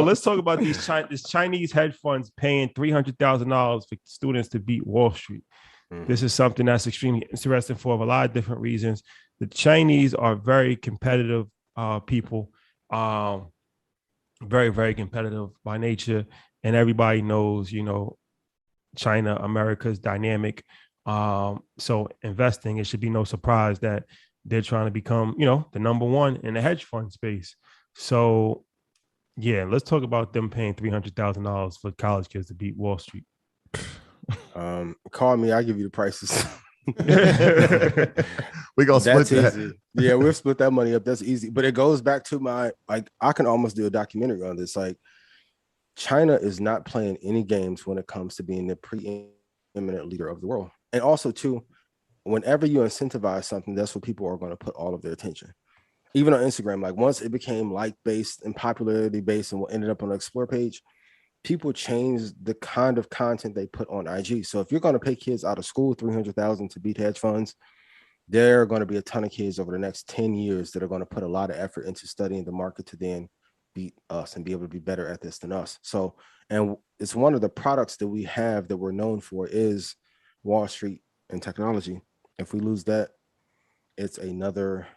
let's talk about this Chinese hedge funds paying $300,000 for students to beat Wall Street. This is something that's extremely interesting for a lot of different reasons. The Chinese are very competitive people, very, very competitive by nature. And everybody knows, China, America's dynamic. So investing, it should be no surprise that they're trying to become, the number one in the hedge fund space. So, yeah, let's talk about them paying $300,000 for college kids to beat Wall Street. Call me, I'll give you the prices. We gonna split that. Easy. Yeah, we'll split that money up. That's easy. But it goes back to I can almost do a documentary on this. Like, China is not playing any games when it comes to being the preeminent leader of the world. And also, too, whenever you incentivize something, that's what people are going to put all of their attention. Even on Instagram, like once it became like-based and popularity-based and what ended up on the Explore page, people changed the kind of content they put on IG. So if you're going to pay kids out of school $300,000 to beat hedge funds, there are going to be a ton of kids over the next 10 years that are going to put a lot of effort into studying the market to then beat us and be able to be better at this than us. So, and it's one of the products that we have that we're known for is Wall Street and technology. If we lose that, it's another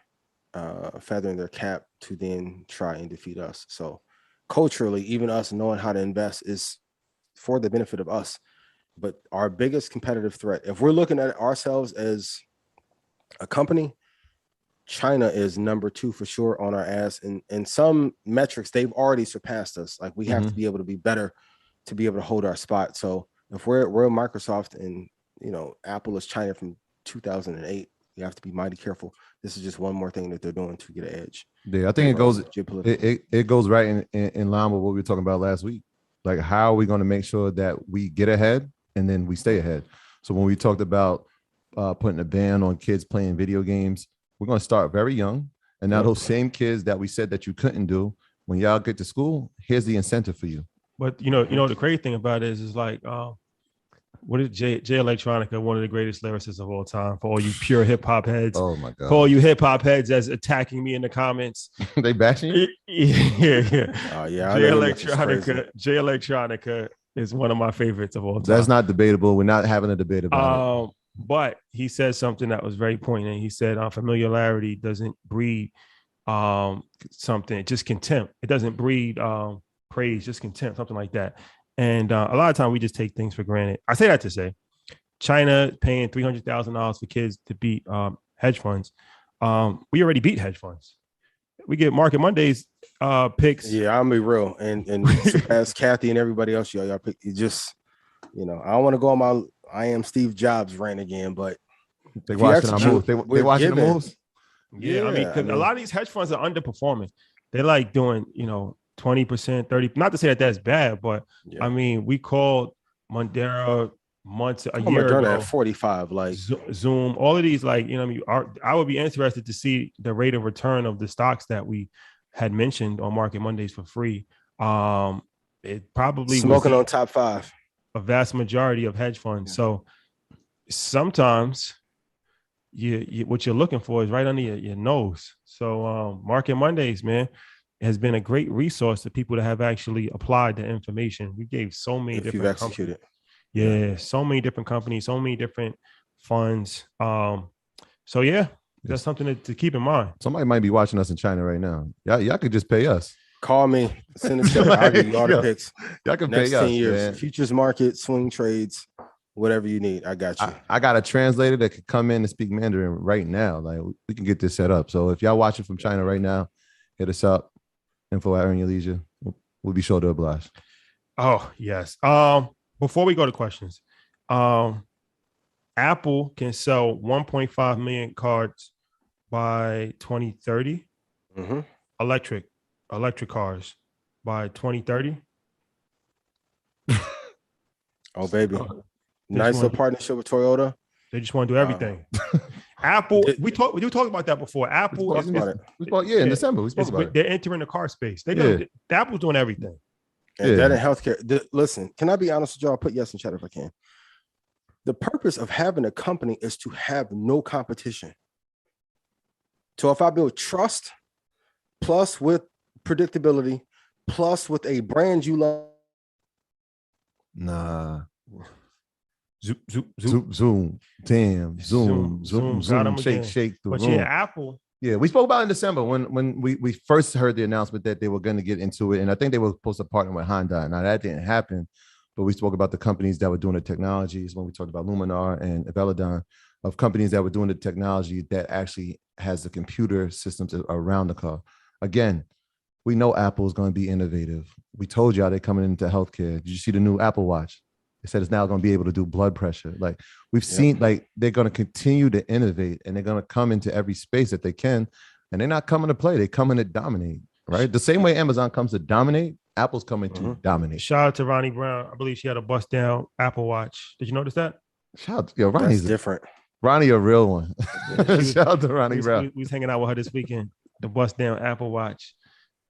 feather in their cap to then try and defeat us. So culturally, even us knowing how to invest is for the benefit of us. But our biggest competitive threat, if we're looking at ourselves as a company, China is number 2 for sure on our ass. And in some metrics, they've already surpassed us. Like, we have to be able to be better to be able to hold our spot. So if we're Microsoft and, Apple is China from 2008, you have to be mighty careful. This is just one more thing that they're doing to get an edge. Yeah, I think it goes right in line with what we were talking about last week. Like, how are we going to make sure that we get ahead and then we stay ahead? So when we talked about putting a ban on kids playing video games, we're going to start very young. And now those same kids that we said that you couldn't do, when y'all get to school, here's the incentive for you. But the crazy thing about it is like, what is Jay Electronica, one of the greatest lyricists of all time, for all you pure hip hop heads. Oh my God. For all you hip hop heads that's attacking me in the comments. They bashing you? Yeah. Oh yeah. Jay Electronica is one of my favorites of all time. That's not debatable. We're not having a debate about it. But he said something that was very poignant. He said, familiarity doesn't breed something, just contempt. It doesn't breed praise, just contempt, something like that. And a lot of times we just take things for granted. I say that to say, China paying $300,000 for kids to beat hedge funds. We already beat hedge funds. We get Market Mondays picks. Yeah, I'll be real. And as Kathy and everybody else, y'all pick. You just, I don't want to go on my I am Steve Jobs rant again, but they watching our moves. They watching the moves. Yeah, I mean, a lot of these hedge funds are underperforming. They're like doing, 20%, 30%. Not to say that that's bad, but I mean, we called Mondera a year ago at 45, like Zoom, all of these, like, I would be interested to see the rate of return of the stocks that we had mentioned on Market Mondays for free. It probably smoking on top 5. A vast majority of hedge funds. Yeah. So sometimes you what you're looking for is right under your nose. So Market Mondays, man, has been a great resource to people that have actually applied the information. We gave so many different companies. Yeah, so many different companies, so many different funds. So yeah, that's something to keep in mind. Somebody might be watching us in China right now. Y'all could just pay us. Call me, send us I'll give you all the picks. Y'all can next pay 10 us, years, man. Futures market, swing trades, whatever you need. I got you. I got a translator that could come in and speak Mandarin right now. Like, we can get this set up. So if y'all watching from China right now, hit us up. Info at Earn Your Leisure. We'll be sure to oblige. Oh, yes. Before we go to questions, Apple can sell 1.5 million cards by 2030. Mm-hmm. Electric cars by 2030. Oh, baby. Nice little partnership with Toyota. They just want to do everything. Apple, we talked about that before. Apple in December. We spoke about it. They're entering the car space. Apple's doing everything. And that in healthcare. Listen, can I be honest with y'all? I'll put yes in chat if I can. The purpose of having a company is to have no competition. So if I build trust plus with predictability plus with a brand you love. Nah. Zoom, zoom, Zoom, zoom, damn, zoom, got him shake, again. shake the But room. yeah, Apple. Yeah, we spoke about it in December when we first heard the announcement that they were going to get into it, and I think they were supposed to partner with Honda. Now that didn't happen, but we spoke about the companies that were doing the technologies when we talked about Luminar and Velodyne, of companies that were doing the technology that actually has the computer systems around the car. Again, we know Apple is going to be innovative. We told y'all they're coming into healthcare. Did you see the new Apple Watch? They said it's now going to be able to do blood pressure. Like we've seen, like they're going to continue to innovate and they're going to come into every space that they can. And they're not coming to play. They're coming to dominate, right? The same way Amazon comes to dominate, Apple's coming to dominate. Shout out to Ronnie Brown. I believe she had a bust down Apple Watch. Did you notice that? Shout out, yo, Ronnie's different. Ronnie, a real one. Shout out to Ronnie Brown. We was hanging out with her this weekend. The bust down Apple Watch.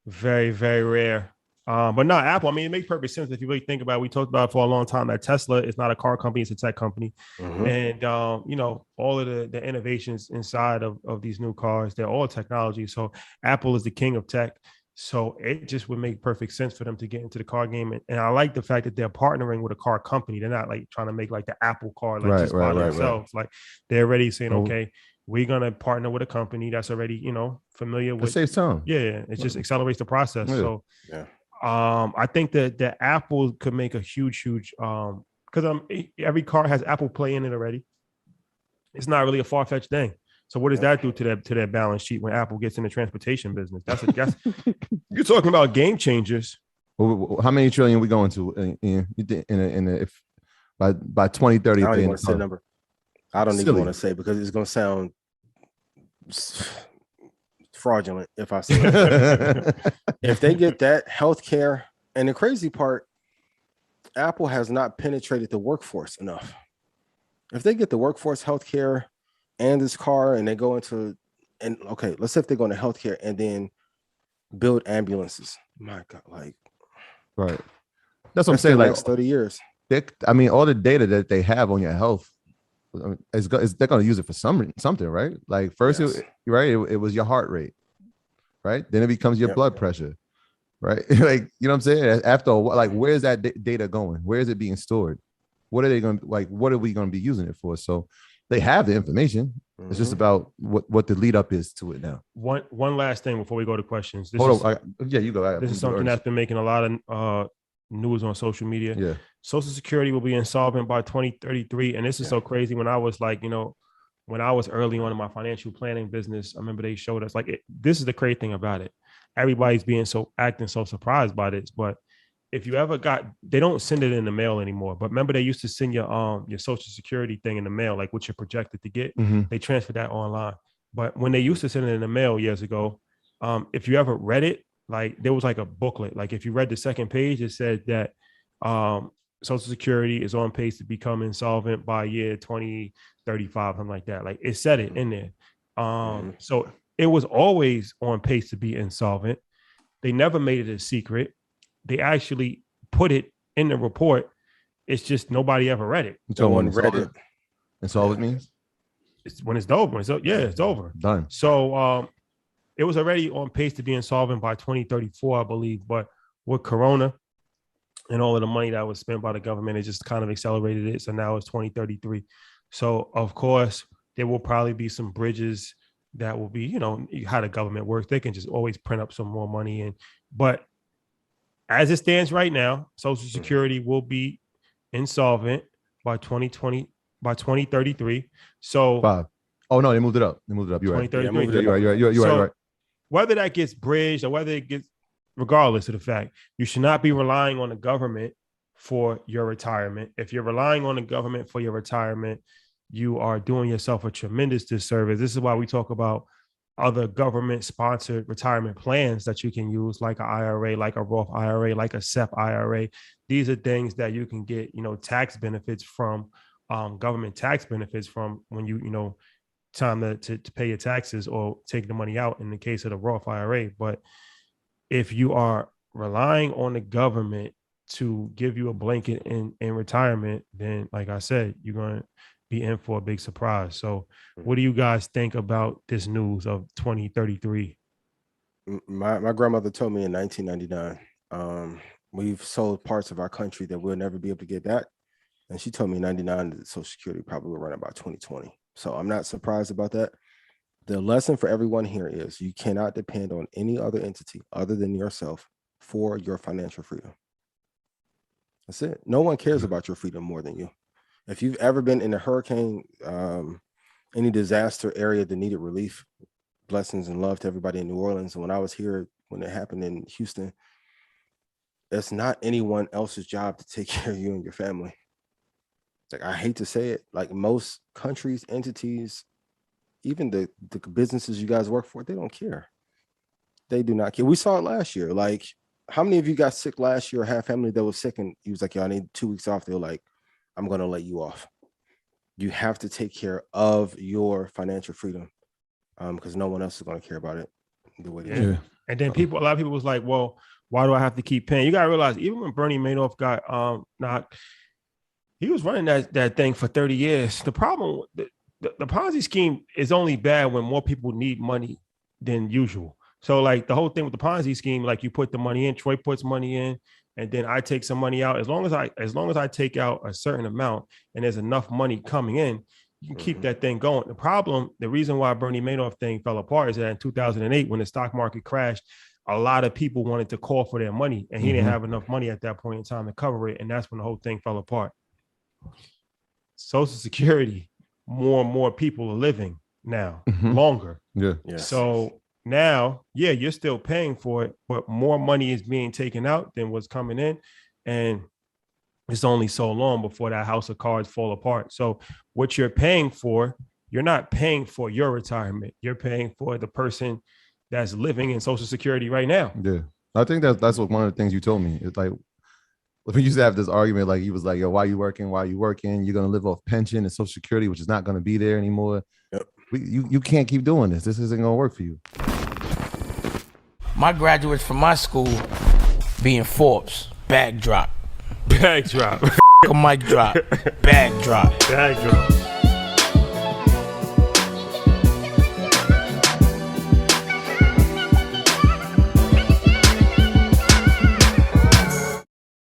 Very, very rare. But no, Apple, I mean, it makes perfect sense if you really think about it. We talked about it for a long time that Tesla is not a car company, it's a tech company. And, you know, all of the innovations inside of these new cars, they're all technology. So Apple is the king of tech. So it just would make perfect sense for them to get into the car game. And I like the fact that they're partnering with a car company. They're not like trying to make like the Apple car, like just by themselves. Like they're already saying, okay, we're going to partner with a company that's already, you know, familiar with. It saves time. Yeah. It just accelerates the process. So, I think that Apple could make a huge, because every car has Apple Play in it already. It's not really a far-fetched thing. So what does that do to their balance sheet when Apple gets in the transportation business? That's you're talking about game changers. How many trillion we going to if by 2030? I don't even want to say a number. I don't even want to say because it's going to sound fraudulent if I say it. If they get that healthcare, and the crazy part, Apple has not penetrated the workforce enough. If they get the workforce healthcare and this car, and they go into, and okay, let's say if they go into healthcare and then build ambulances. My God, like, right. That's what I'm saying. Like next 30 years. I mean, all the data that they have on your health, they're going to use it for something, right? Like first, it was your heart rate, right? Then it becomes your blood pressure, right? Like, you know what I'm saying? After a while, like, where's that data going? Where is it being stored? What are they going to, like, what are we going to be using it for? So they have the information. It's just about what the lead up is to it now. One last thing before we go to questions. You go. This is something that's been making a lot of news on social media. Yeah. Social Security will be insolvent by 2033. And this is so crazy. When I was like, you know, when I was early on in my financial planning business, I remember they showed us like, this is the crazy thing about it. Everybody's acting so surprised by this, but if you ever they don't send it in the mail anymore, but remember they used to send your Social Security thing in the mail, like what you're projected to get. They transferred that online. But when they used to send it in the mail years ago, if you ever read it, like there was like a booklet. Like if you read the second page, it said that Social Security is on pace to become insolvent by year 2035, something like that. Like it said it in there. So it was always on pace to be insolvent. They never made it a secret. They actually put it in the report. It's just nobody ever read it. No one read it. Insolvent means? It's when it's over. It's over. Done. So it was already on pace to be insolvent by 2034, I believe. But with Corona and all of the money that was spent by the government, it just kind of accelerated it. So now it's 2033. So, of course, there will probably be some bridges that will be, you know, how the government works. They can just always print up some more money. But as it stands right now, Social Security will be insolvent by 2033. So, Bob. Oh, no, they moved it up. You're right. You're right. Whether that gets bridged or whether it gets, regardless of the fact, you should not be relying on the government for your retirement. If you're relying on the government for your retirement, you are doing yourself a tremendous disservice. This is why we talk about other government-sponsored retirement plans that you can use, like an IRA, like a Roth IRA, like a SEP IRA. These are things that you can get, you know, tax benefits from, government tax benefits from when you know, time to pay your taxes or take the money out in the case of the Roth IRA. But if you are relying on the government to give you a blanket in retirement, then like I said, you're going to be in for a big surprise. So what do you guys think about this news of 2033? My grandmother told me in 1999, We've sold parts of our country that we'll never be able to get back. And she told me 99 that Social Security probably will run about 2020. So I'm not surprised about that. The lesson for everyone here is you cannot depend on any other entity other than yourself for your financial freedom. That's it. No one cares about your freedom more than you. If you've ever been in a hurricane, any disaster area that needed relief, blessings and love to everybody in New Orleans. And when I was here, when it happened in Houston, it's not anyone else's job to take care of you and your family. Like, I hate to say it, like most countries, entities, even the businesses you guys work for, they don't care. They do not care. We saw it last year. Like, how many of you got sick last year or had family that was sick and you was like, yo, I need 2 weeks off? They were like, I'm going to let you off. You have to take care of your financial freedom because no one else is going to care about it the way they do. And then a lot of people was like, well, why do I have to keep paying? You got to realize, even when Bernie Madoff got knocked, he was running that thing for 30 years. The problem, the Ponzi scheme is only bad when more people need money than usual. So like the whole thing with the Ponzi scheme, like you put the money in, Troy puts money in, and then I take some money out. As long as I take out a certain amount and there's enough money coming in, you can keep that thing going. The reason why Bernie Madoff thing fell apart is that in 2008, when the stock market crashed, a lot of people wanted to call for their money, and he didn't have enough money at that point in time to cover it, and that's when the whole thing fell apart. Social Security, more and more people are living now longer. Yeah. Yes. So now, you're still paying for it, but more money is being taken out than what's coming in. And it's only so long before that house of cards fall apart. So what you're paying for, you're not paying for your retirement. You're paying for the person that's living in Social Security right now. Yeah. I think that's what one of the things you told me. It's like, we used to have this argument, like he was like, yo, why you working? You're going to live off pension and Social Security, which is not going to be there anymore. Yep. You can't keep doing this. This isn't going to work for you. My graduates from my school being Forbes, bag drop. Bag drop. A mic drop, bag drop. Bag drop.